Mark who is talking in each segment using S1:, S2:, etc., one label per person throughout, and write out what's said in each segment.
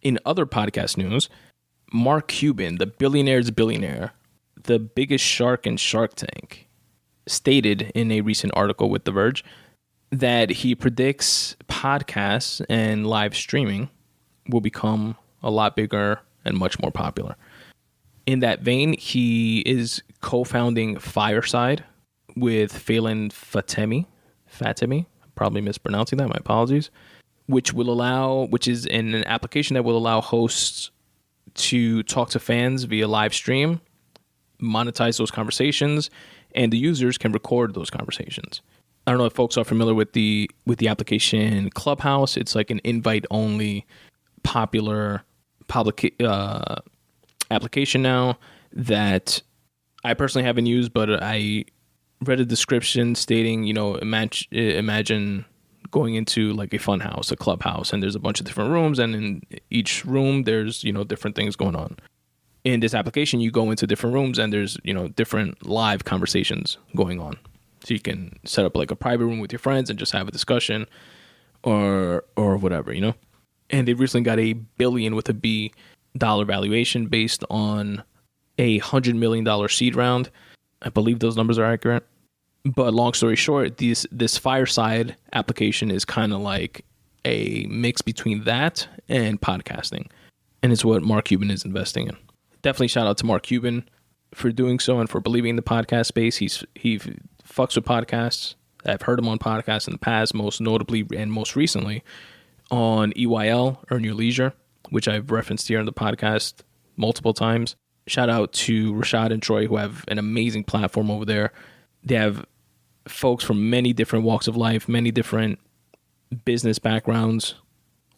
S1: In other podcast news, Mark Cuban, the billionaire's billionaire, the biggest shark in Shark Tank, stated in a recent article with The Verge that he predicts podcasts and live streaming will become a lot bigger and much more popular. In that vein, he is co-founding Fireside with Phelan Fatemi, probably mispronouncing that, my apologies, which is an application that will allow hosts to talk to fans via live stream, monetize those conversations, and the users can record those conversations. I don't know if folks are familiar with the application Clubhouse. It's like an invite-only popular application now that I personally haven't used, but I read a description stating, imagine going into like a fun house, a clubhouse, and there's a bunch of different rooms, and in each room there's, different things going on. In this application, you go into different rooms and there's, different live conversations going on. So you can set up like a private room with your friends and just have a discussion or whatever, And they recently got $1 billion with a B dollar valuation based on a $100 million seed round. I believe those numbers are accurate. But long story short, this Fireside application is kind of like a mix between that and podcasting. And it's what Mark Cuban is investing in. Definitely shout out to Mark Cuban for doing so and for believing in the podcast space. He fucks with podcasts. I've heard him on podcasts in the past, most notably and most recently on EYL, Earn Your Leisure, which I've referenced here on the podcast multiple times. Shout out to Rashad and Troy, who have an amazing platform over there. They have folks from many different walks of life, many different business backgrounds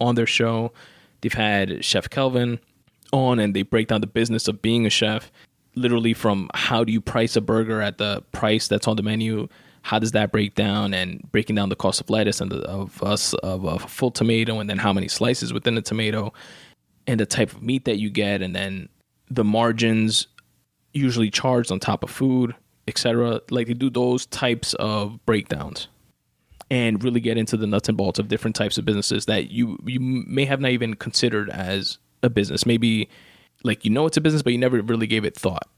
S1: on their show. They've had Chef Kelvin on, and they break down the business of being a chef, literally from how do you price a burger at the price that's on the menu, how does that break down, and breaking down the cost of lettuce and of a full tomato, and then how many slices within the tomato, and the type of meat that you get, and then the margins usually charged on top of food, etc. Like, they do those types of breakdowns and really get into the nuts and bolts of different types of businesses that you may have not even considered as a business. Maybe like it's a business, but you never really gave it thought.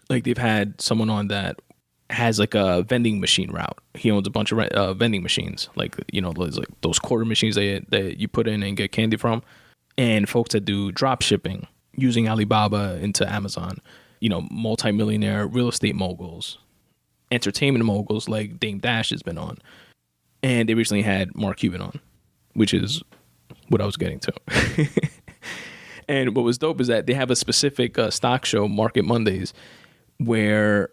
S1: Like, they've had someone on that has like a vending machine route. He owns a bunch of vending machines, like those quarter machines that you put in and get candy from, and folks that do drop shipping using Alibaba into Amazon. Multi-millionaire real estate moguls, entertainment moguls like Dame Dash has been on, and they recently had Mark Cuban on, which is what I was getting to. And what was dope is that they have a specific stock show, Market Mondays, where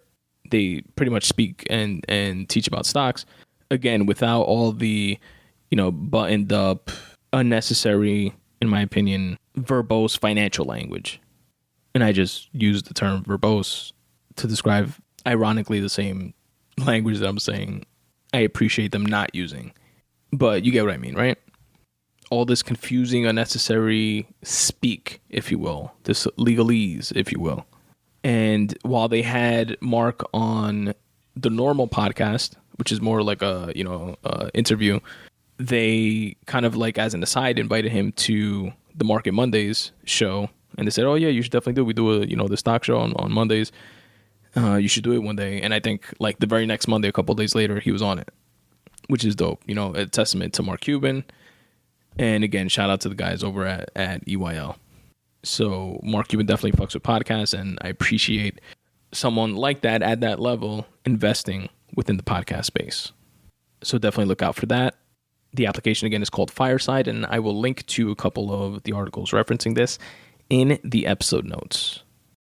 S1: they pretty much speak and teach about stocks, again, without all the, buttoned up, unnecessary, in my opinion, verbose financial language. And I just use the term verbose to describe, ironically, the same language that I'm saying I appreciate them not using. But you get what I mean, right? All this confusing, unnecessary speak, if you will, this legalese, if you will. And while they had Mark on the normal podcast, which is more like a interview, they kind of like as an aside invited him to the Market Mondays show, and they said, "Oh yeah, you should definitely do it. We do the stock show on Mondays. You should do it one day." And I think like the very next Monday, a couple of days later, he was on it, which is dope. A testament to Mark Cuban. And again, shout out to the guys over at EYL. So Mark Cuban definitely fucks with podcasts, and I appreciate someone like that at that level investing within the podcast space. So definitely look out for that. The application again is called Fireside, and I will link to a couple of the articles referencing this in the episode notes.